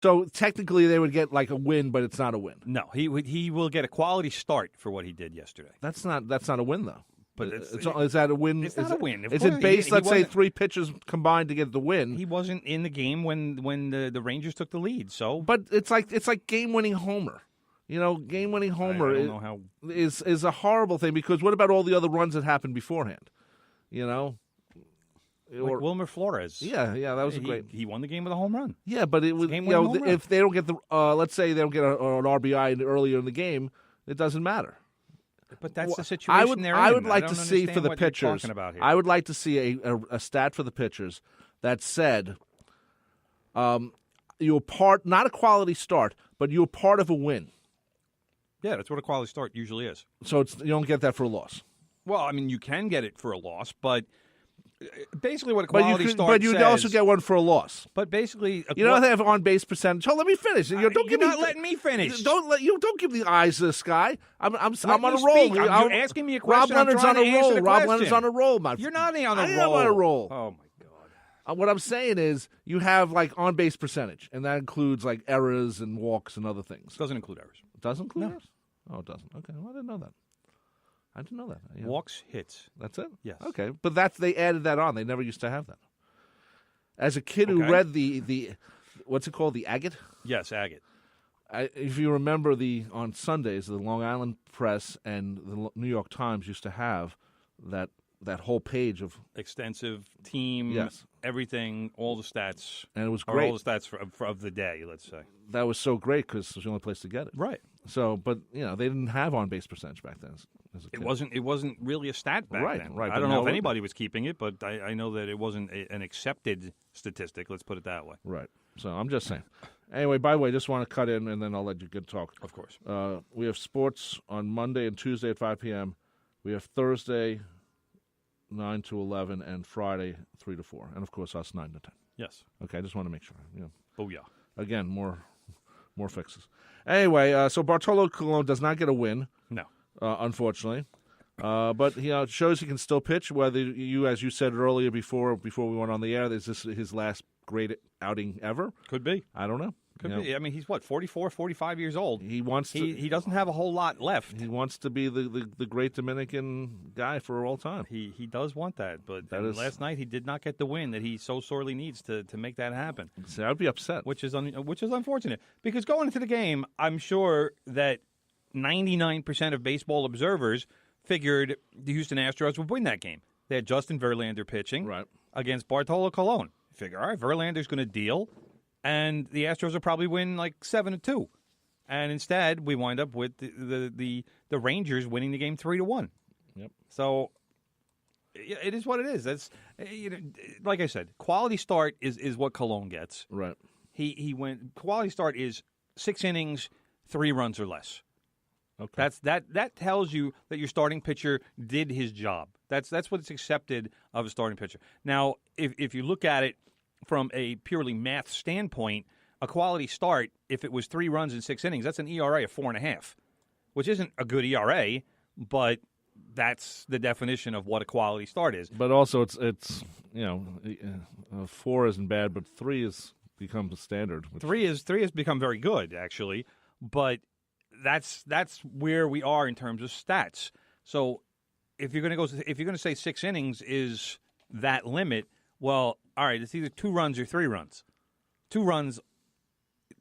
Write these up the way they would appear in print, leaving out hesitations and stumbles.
So technically they would get like a win, but it's not a win. No, he will get a quality start for what he did yesterday. That's not a win though. But is that a win? It's not a win. Is it based, let's say, 3 pitchers combined to get the win? He wasn't in the game when the Rangers took the lead. So, but it's like game-winning homer. Game-winning homer I don't know how... is a horrible thing because what about all the other runs that happened beforehand? Like Wilmer Flores. Yeah, that was great. He won the game with a home run. Yeah, but it was if they don't get the let's say they don't get an RBI earlier in the game, it doesn't matter. But that's the situation they're in. I would like to see for the pitchers. I would like to see a stat for the pitchers that said, you're part, not a quality start, but you're part of a win. Yeah, that's what a quality start usually is. So you don't get that for a loss. Well, I mean, you can get it for a loss, but basically what a quality start But you'd also get one for a loss. But basically... they have on-base percentage. Oh, let me finish. You're not letting me finish. Don't give the eyes to this guy. I'm on a roll. You're asking me a question. Rob Leonard's on a roll. Rob Leonard's on a roll, my friend. You're not on a roll. I am on a roll. Oh, my God. What I'm saying is you have, like, on-base percentage, and that includes, like, errors and walks and other things. It doesn't include errors. It doesn't include errors? Oh, it doesn't. Okay, well, I didn't know that. Yeah. Walks, hits. That's it? Yes. Okay, but they added that on. They never used to have that. As a kid who read the what's it called, the agate? Yes, agate. If you remember on Sundays, the Long Island Press and the New York Times used to have that whole page of extensive team, everything, all the stats, and it was great. All the stats of the day, let's say. That was so great because it was the only place to get it. Right. So, but they didn't have on-base percentage back then. It wasn't really a stat back then. Right. I don't know if anybody was keeping it, but I know that it wasn't an accepted statistic. Let's put it that way. Right. So I'm just saying. Anyway, by the way, just want to cut in, and then I'll let you get talk. Of course. We have sports on Monday and Tuesday at 5 p.m. We have Thursday 9 to 11, and Friday 3 to 4, and of course us 9 to 10. Yes. Okay, I just want to make sure. Oh yeah. Again, more fixes. Anyway, so Bartolo Colon does not get a win. No. Unfortunately. But it shows he can still pitch. Whether as you said earlier before we went on the air, is this his last great outing ever? Could be. I don't know. Could be. I mean, he's 44, 45 years old. He wants to. He doesn't have a whole lot left. He wants to be the great Dominican guy for all time. He does want that, but last night he did not get the win that he so sorely needs to make that happen. See, I'd be upset, which is unfortunate because going into the game, I'm sure that 99% of baseball observers figured the Houston Astros would win that game. They had Justin Verlander pitching against Bartolo Colon. Figure, all right, Verlander's going to deal. And the Astros will probably win like 7-2, and instead we wind up with the Rangers winning the game 3-1. Yep. So it is what it is. That's like I said, quality start is what Colon gets. Right. He went quality start is 6 innings, 3 runs or less. Okay. That tells you that your starting pitcher did his job. That's what's accepted of a starting pitcher. Now, if you look at it from a purely math standpoint, a quality start, if it was 3 runs in 6 innings, that's an ERA of 4.5, which isn't a good ERA, but that's the definition of what a quality start is. But also, it's 4 isn't bad, but 3 has become the standard. 3 has become very good, actually, but that's where we are in terms of stats. So if you're going to say 6 innings is that limit, well, all right, it's either 2 runs or 3 runs. 2 runs,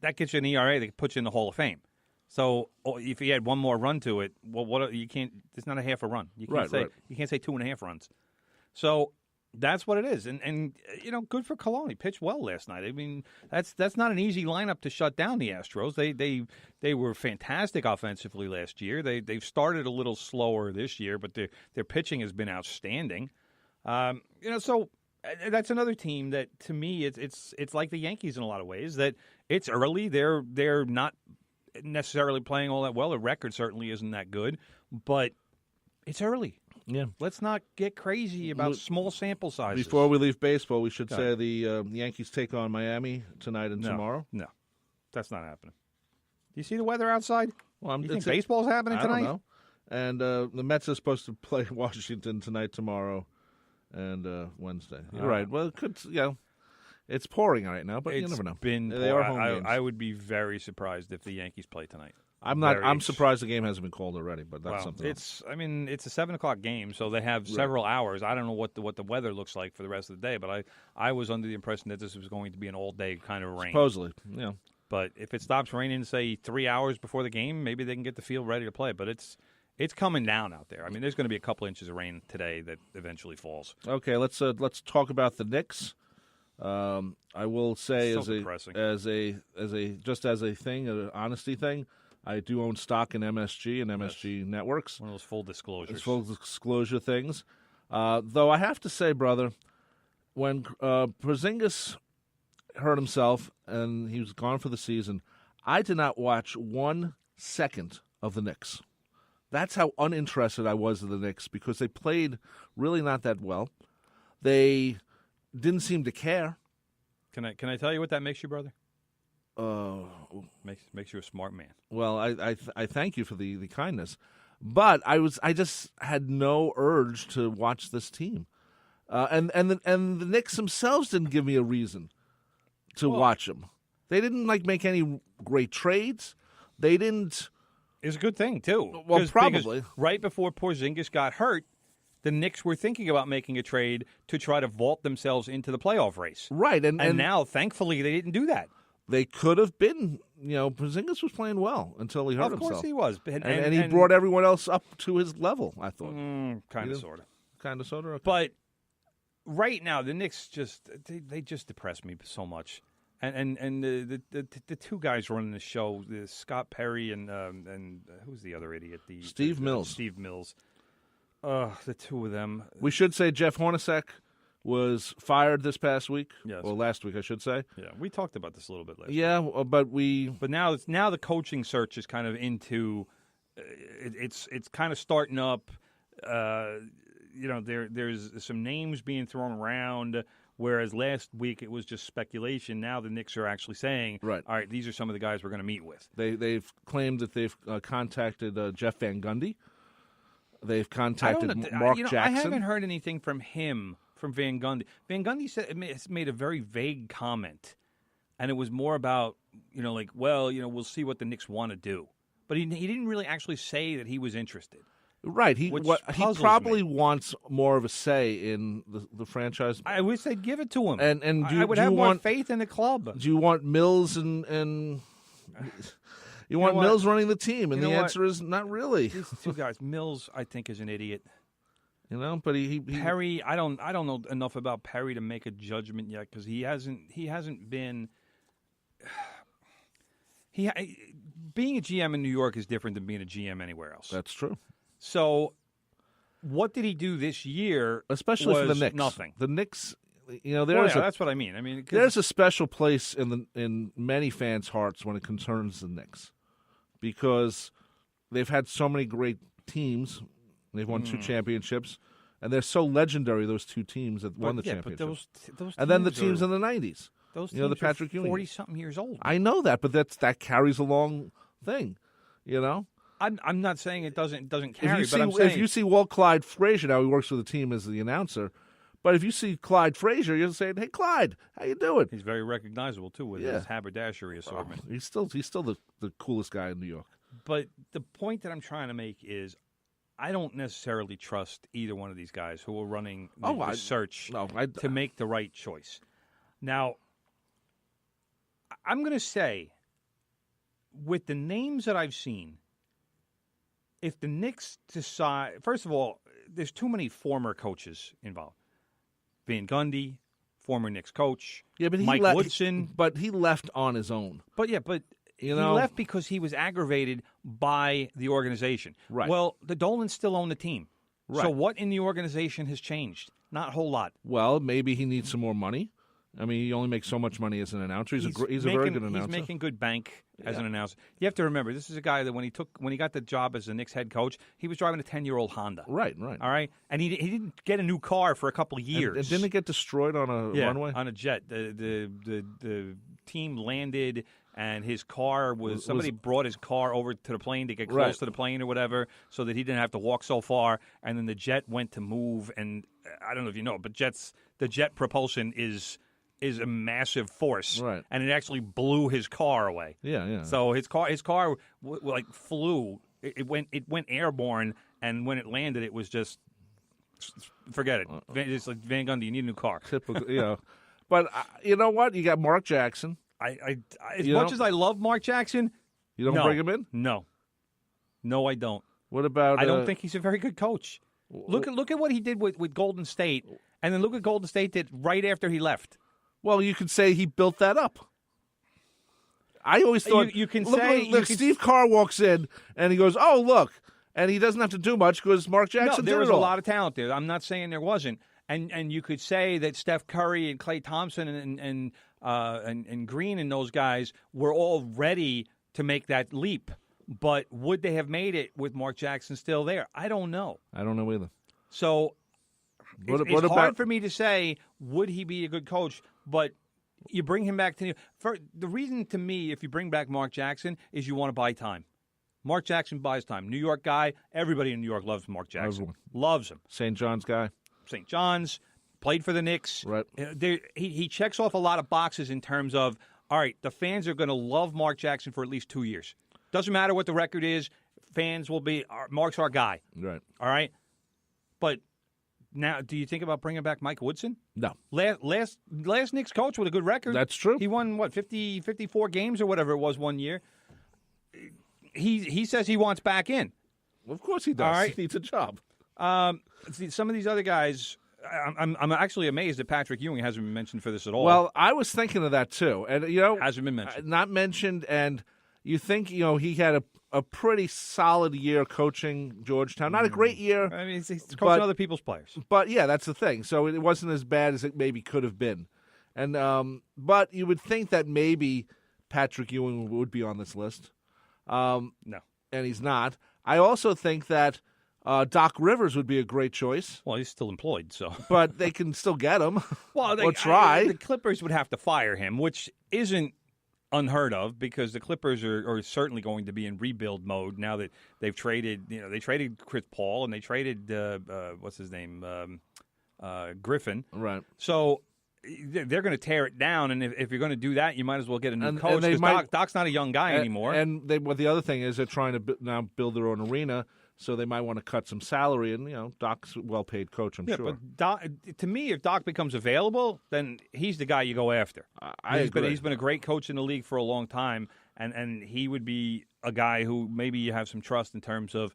that gets you an ERA that puts you in the Hall of Fame. So if you add 1 more run to it, well, you can't. It's not a half a run. You can't you can't say 2.5 runs. So that's what it is. And good for Colon. He pitched well last night. I mean, that's not an easy lineup to shut down the Astros. They were fantastic offensively last year. They've started a little slower this year, but their pitching has been outstanding. So. That's another team that, to me, it's like the Yankees in a lot of ways. That it's early. They're not necessarily playing all that well. The record certainly isn't that good, but it's early. Yeah. Let's not get crazy about small sample sizes. Before we leave baseball, we should say the Yankees take on Miami tonight and tomorrow. No, that's not happening. Do you see the weather outside? Well, you think baseball's happening tonight? I don't know. And the Mets are supposed to play Washington tonight, tomorrow. And Wednesday. You're right. Well, it could, It's pouring right now, but you never know. They are home games. I would be very surprised if the Yankees play tonight. I'm surprised the game hasn't been called already, but that's something else. It's a 7:00 game, so they have several hours. I don't know what the weather looks like for the rest of the day, but I was under the impression that this was going to be an all-day kind of rain. Supposedly, yeah. But if it stops raining, say 3 hours before the game, maybe they can get the field ready to play. But it's coming down out there. I mean, there's going to be a couple inches of rain today that eventually falls. Okay, let's talk about the Knicks. I will say as a thing, an honesty thing, I do own stock in MSG and MSG Networks. One of those full disclosures. It's full disclosure things. Though I have to say, brother, when Porzingis hurt himself and he was gone for the season, I did not watch 1 second of the Knicks. That's how uninterested I was in the Knicks because they played really not that well. They didn't seem to care. Can I tell you what that makes you, brother? Makes you a smart man. Well, I thank you for the kindness, but I just had no urge to watch this team, and the Knicks themselves didn't give me a reason to watch them. They didn't make any great trades. They didn't. It's a good thing too. Well, probably because right before Porzingis got hurt, the Knicks were thinking about making a trade to try to vault themselves into the playoff race. Right, and now, thankfully, they didn't do that. They could have been. Porzingis was playing well until he hurt himself. Of course he was. And he brought everyone else up to his level, I thought. Kind of, sort of. Kind of, sort of. Okay. But right now, the Knicks they just depress me so much. And the two guys running the show, Scott Perry and who's the other idiot? Steve Mills. Steve Mills. The two of them. We should say Jeff Hornacek was fired this past week, yes. Or last week, I should say. Yeah, we talked about this a little bit last week. But now the coaching search is kind of into. It's kind of starting up. There's some names being thrown around. Whereas last week it was just speculation. Now the Knicks are actually saying, right. All right, these are some of the guys we're going to meet with. They've claimed that they've contacted Jeff Van Gundy. They've contacted Mark Jackson. I haven't heard anything from Van Gundy. Van Gundy made a very vague comment, and it was more about, we'll see what the Knicks want to do. But he didn't really actually say that he was interested. Right. He probably wants more of a say in the franchise. I wish they'd give it to him. And I would have more faith in the club. Do you want Mills and you want Mills running the team? And the answer is not really. These two guys, Mills, I think, is an idiot. But he Perry. I don't know enough about Perry to make a judgment yet because he hasn't been. Being a GM in New York is different than being a GM anywhere else. That's true. So, what did he do this year? Especially for the Knicks. Nothing. The Knicks, that's what I mean. There's a special place in many fans' hearts when it concerns the Knicks, because they've had so many great teams. They've won 2 championships, and they're so legendary. Those 2 teams that won the championship. But those and then the teams in the '90s. Those teams the Patrick Ewing, 40-something years old. I know that, but that carries a long thing. I'm not saying it doesn't carry. If you see Walt Clyde Frazier, now he works for the team as the announcer, but if you see Clyde Frazier, you're saying, "Hey, Clyde, how you doing?" He's very recognizable too with his haberdashery assortment. He's still the coolest guy in New York. But the point that I'm trying to make is, I don't necessarily trust either one of these guys who are running the search to make the right choice. Now, I'm going to say, with the names that I've seen, if the Knicks decide, first of all, there's too many former coaches involved. Van Gundy, former Knicks coach. Yeah, but Mike Woodson. But he left on his own. But he left because he was aggravated by the organization. Right. Well, the Dolans still own the team. Right. So what in the organization has changed? Not a whole lot. Well, maybe he needs some more money. I mean, he only makes so much money as an announcer. He's a very good announcer. He's making good bank as an announcer. You have to remember, this is a guy that when he got the job as the Knicks head coach, he was driving a 10-year-old Honda. Right. All right, and he didn't get a new car for a couple of years. And didn't it get destroyed on a runway? On a jet. The team landed, and his car somebody brought his car over to the plane to get close to the plane or whatever, so that he didn't have to walk so far. And then the jet went to move, and I don't know if you know, but the jet propulsion is is a massive force, Right. and it actually blew his car away. Yeah. So his car like flew. It went airborne, and when it landed, it was just forget it. It's like Van Gundy, you need a new car. Typical, But you know what? You got Mark Jackson. As much as I love Mark Jackson, You don't bring him in? No, I don't. What about? I don't think he's a very good coach. Look at what he did with Golden State, and then look at Golden State did right after he left. Well, you could say he built that up. I always thought you can look, say look, Steve Kerr walks in and he goes, "Oh, look," and he doesn't have to do much because Mark Jackson there did was it a all. lot of talent there. I'm not saying there wasn't, and you could say that Steph Curry and Klay Thompson and Green and those guys were all ready to make that leap. But would they have made it with Mark Jackson still there? I don't know. I don't know either. So it's hard for me to say, would he be a good coach? But you bring him back to the reason to me, if you bring back Mark Jackson, is you want to buy time. Mark Jackson buys time. New York guy, everybody in New York loves Mark Jackson. Everyone. Loves him. St. John's guy. St. John's, played for the Knicks. Right. He checks off a lot of boxes in terms of, all right, the fans are going to love Mark Jackson for at least 2 years. Doesn't matter what the record is. Fans will be, Mark's our guy. Right. All right? But now, do you think about bringing back Mike Woodson? No. Last Knicks coach with a good record. That's true. He won, 54 games or whatever it was one year. He says he wants back in. Well, of course he does. All right. He needs a job. Some of these other guys, I'm actually amazed that Patrick Ewing hasn't been mentioned for this at all. Well, I was thinking of that too. And, hasn't been mentioned. Not mentioned, and you think, he had a pretty solid year coaching Georgetown. Not a great year. I mean, he's coaching other people's players. But, yeah, that's the thing. So it wasn't as bad as it maybe could have been. And but you would think that maybe Patrick Ewing would be on this list. No. And he's not. I also think that Doc Rivers would be a great choice. Well, he's still employed, so. But they can still get him. Well, or try. The Clippers would have to fire him, which isn't unheard of because the Clippers are certainly going to be in rebuild mode now that they've traded. They traded Chris Paul and they traded what's his name, Griffin. Right. So they're going to tear it down, and if you're going to do that, you might as well get a new coach because Doc's not a young guy anymore. And the other thing is they're trying to now build their own arena, so they might want to cut some salary. And Doc's a well-paid coach, I'm sure. But to me, if Doc becomes available, then he's the guy you go after. I agree. He's been a great coach in the league for a long time, and he would be a guy who maybe you have some trust in terms of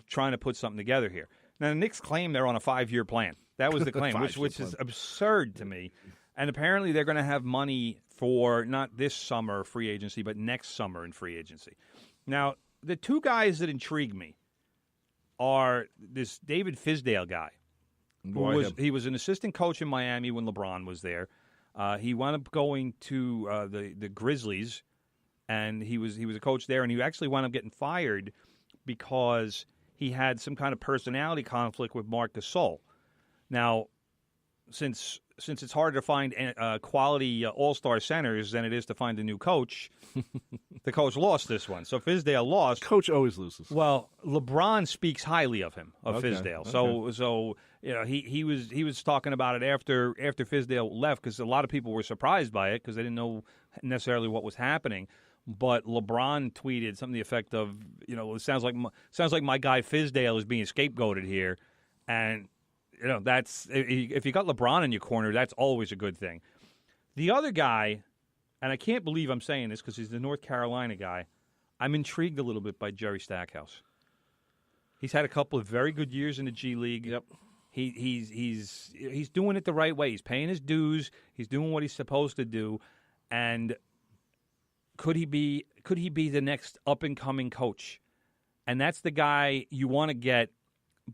trying to put something together here. Now, the Knicks claim they're on a 5-year plan. That was the claim, which is absurd to me. And apparently they're going to have money for not this summer free agency, but next summer in free agency. Now, the two guys that intrigue me are this David Fizdale guy. He was an assistant coach in Miami when LeBron was there. He wound up going to the Grizzlies, and he was a coach there, and he actually wound up getting fired because he had some kind of personality conflict with Marc Gasol. Now, since it's harder to find quality all-star centers than it is to find a new coach, the coach lost this one. So Fizdale lost. Coach always loses. Well, LeBron speaks highly of him, Fizdale. Okay. So he was talking about it after Fizdale left because a lot of people were surprised by it because they didn't know necessarily what was happening. But LeBron tweeted something to the effect of, it sounds like my guy Fizdale is being scapegoated here, and that's if you got LeBron in your corner, that's always a good thing. The other guy, and I can't believe I'm saying this because he's the North Carolina guy, I'm intrigued a little bit by Jerry Stackhouse. He's had a couple of very good years in the G League. Yep. He's doing it the right way. He's paying his dues. He's doing what he's supposed to do, and could he be the next up and coming coach? And that's the guy you want to get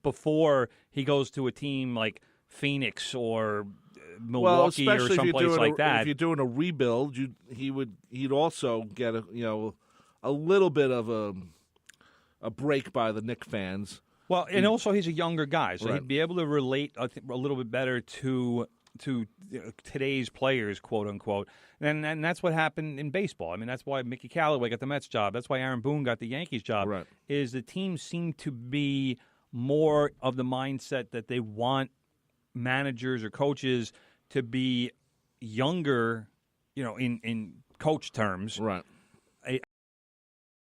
before he goes to a team like Phoenix or Milwaukee or someplace like that. If you're doing a rebuild, he'd also get a little bit of a break by the Knicks fans. Well, and also he's a younger guy, so Right. he'd be able to relate a little bit better to today's players, quote unquote, and that's what happened in baseball. I mean, that's why Mickey Callaway got the Mets job. That's why Aaron Boone got the Yankees job. Right. Is the team seemed to be more of the mindset that they want managers or coaches to be, younger, in coach terms, Right.